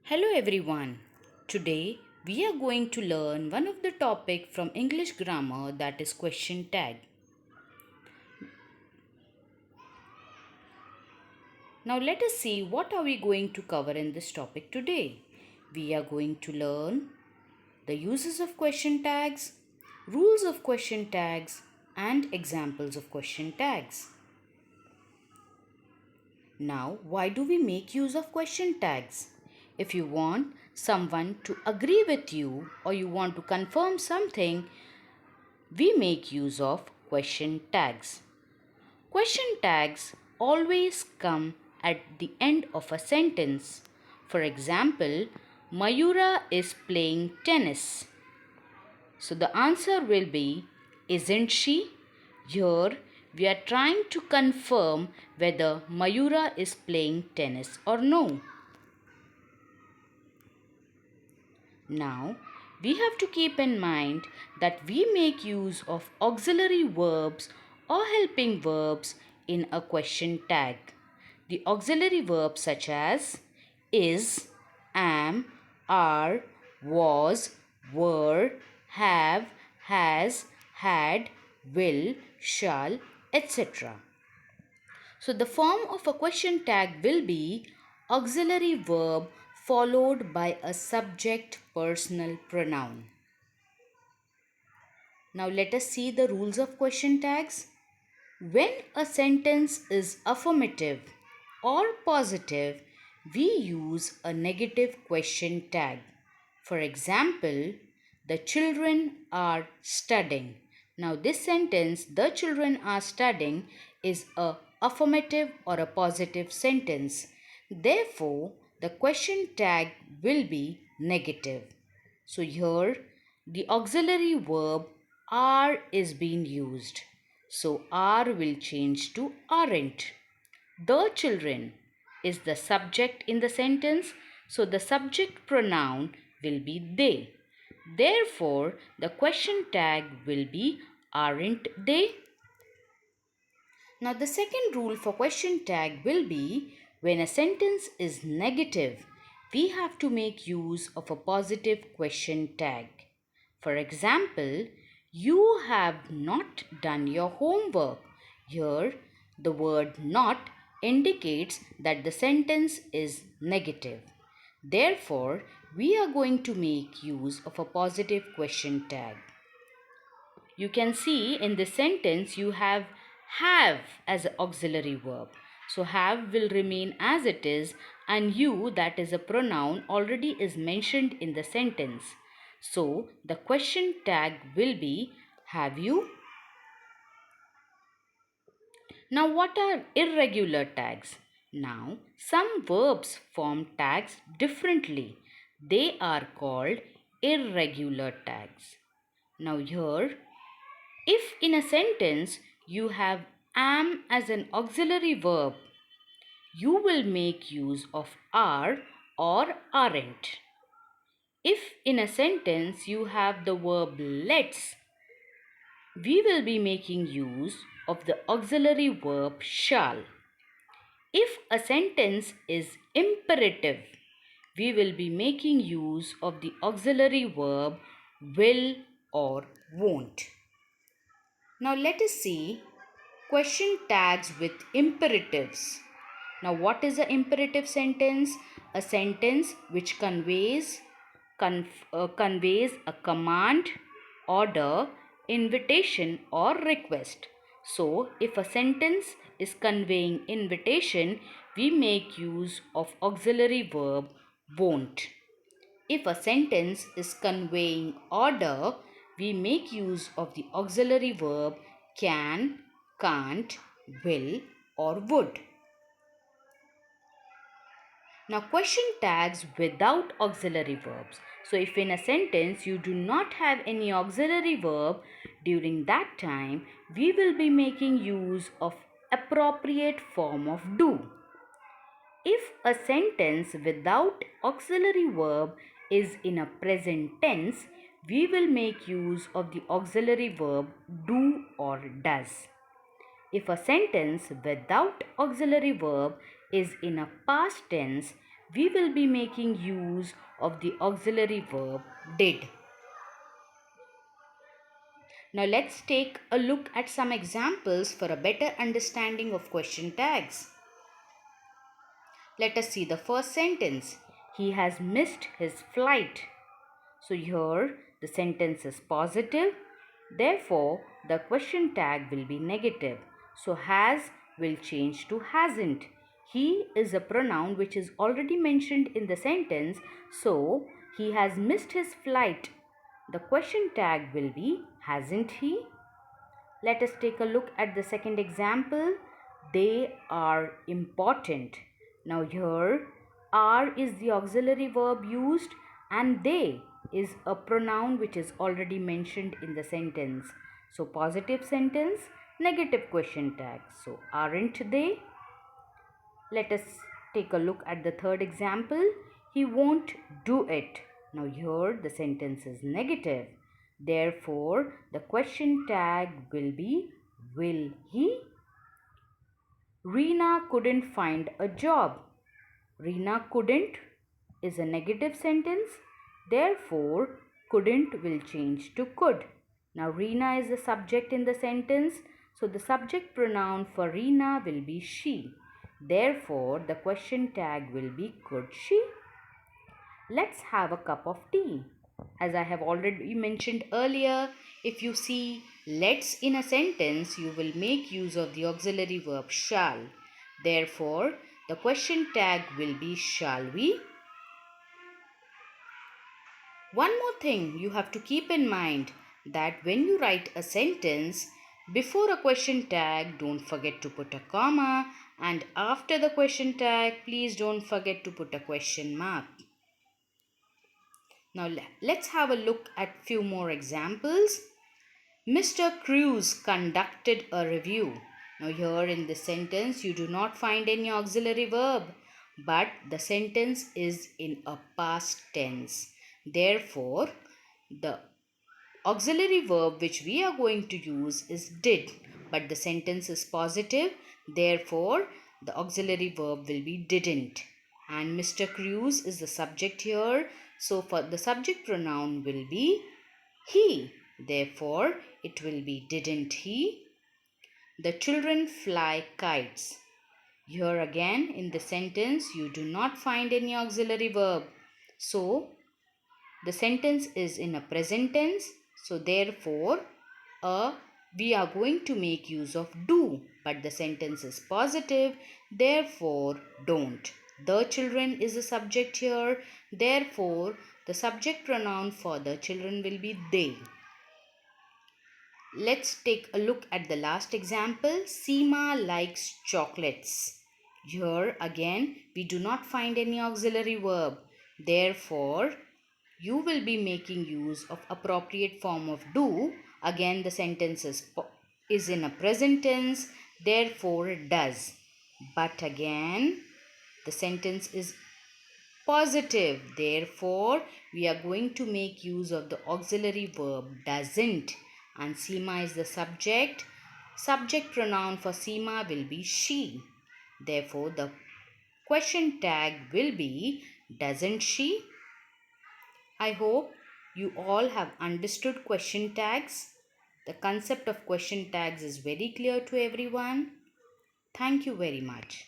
Hello everyone. Today we are going to learn one of the topic from English grammar, that is question tag. Now let us see what are we going to cover in this topic today. We are going to learn the uses of question tags, rules of question tags and examples of question tags. Now, why do we make use of question tags? If you want someone to agree with you or you want to confirm something, we make use of question tags. Question tags always come at the end of a sentence. For example, Mayura is playing tennis. So the answer will be, isn't she? Here we are trying to confirm whether Mayura is playing tennis or no. Now, we have to keep in mind that we make use of auxiliary verbs or helping verbs in a question tag. The auxiliary verbs such as is, am, are, was, were, have, has, had, will, shall, etc. So the form of a question tag will be auxiliary verb followed by a subject personal pronoun. Now let us see the rules of question tags. When a sentence is affirmative or positive, we use a negative question tag. For example, the children are studying. Now this sentence, the children are studying, is a affirmative or a positive sentence. Therefore, the question tag will be negative. So here the auxiliary verb are is being used. So are will change to aren't. The children is the subject in the sentence. So the subject pronoun will be they. Therefore, the question tag will be aren't they? Now the second rule for question tag will be when a sentence is negative, we have to make use of a positive question tag. For example, you have not done your homework. Here, the word not indicates that the sentence is negative. Therefore, we are going to make use of a positive question tag. You can see in this sentence you have as an auxiliary verb. So have will remain as it is, and you, that is a pronoun, already is mentioned in the sentence. So the question tag will be have you. Now what are irregular tags? Now some verbs form tags differently. They are called irregular tags. Now here, if in a sentence you have am as an auxiliary verb, you will make use of are or aren't. If in a sentence you have the verb let's, we will be making use of the auxiliary verb shall. If a sentence is imperative, we will be making use of the auxiliary verb will or won't. Now let us see question tags with imperatives. Now what is an imperative sentence? A sentence which conveys a command, order, invitation or request. So if a sentence is conveying invitation, we make use of auxiliary verb won't. If a sentence is conveying order, we make use of the auxiliary verb can, can't, will or would. Now question tags without auxiliary verbs. So if in a sentence you do not have any auxiliary verb, during that time we will be making use of appropriate form of do. If a sentence without auxiliary verb is in a present tense, we will make use of the auxiliary verb do or does. If a sentence without auxiliary verb is in a past tense, we will be making use of the auxiliary verb did. Now let's take a look at some examples for a better understanding of question tags. Let us see the first sentence. He has missed his flight. So here the sentence is positive. Therefore, the question tag will be negative. So has will change to hasn't. He is a pronoun which is already mentioned in the sentence. So he has missed his flight. The question tag will be hasn't he? Let us take a look at the second example. They are important. Now here are is the auxiliary verb used and they is a pronoun which is already mentioned in the sentence. So positive sentence, negative question tag. So aren't they? Let us take a look at the third example. He won't do it. Now here the sentence is negative. Therefore, the question tag will be will he? Reena couldn't find a job. Reena couldn't is a negative sentence. Therefore, couldn't will change to could. Now, Reena is the subject in the sentence. So, the subject pronoun for Reena will be she. Therefore, the question tag will be could she? Let's have a cup of tea. As I have already mentioned earlier, if you see let's in a sentence, you will make use of the auxiliary verb shall. Therefore, the question tag will be shall we? One more thing you have to keep in mind that when you write a sentence, before a question tag, don't forget to put a comma, and after the question tag, please don't forget to put a question mark. Now let's have a look at few more examples. Mr. Cruz conducted a review. Now here in this sentence you do not find any auxiliary verb, but the sentence is in a past tense. Therefore, the auxiliary verb which we are going to use is did, but the sentence is positive. Therefore, the auxiliary verb will be didn't. And Mr. Cruz is the subject here. So, for the subject pronoun will be he. Therefore, it will be didn't he. The children fly kites. Here again in the sentence you do not find any auxiliary verb. So, the sentence is in a present tense. So, therefore, we are going to make use of do. But the sentence is positive. Therefore, don't. The children is the subject here. Therefore, the subject pronoun for the children will be they. Let's take a look at the last example. Seema likes chocolates. Here again, we do not find any auxiliary verb. Therefore, you will be making use of appropriate form of do. Again, the sentence is in a present tense. Therefore, does. But again, the sentence is positive. Therefore, we are going to make use of the auxiliary verb doesn't. And Seema is the subject. Subject pronoun for Seema will be she. Therefore, the question tag will be doesn't she? I hope you all have understood question tags. The concept of question tags is very clear to everyone. Thank you very much.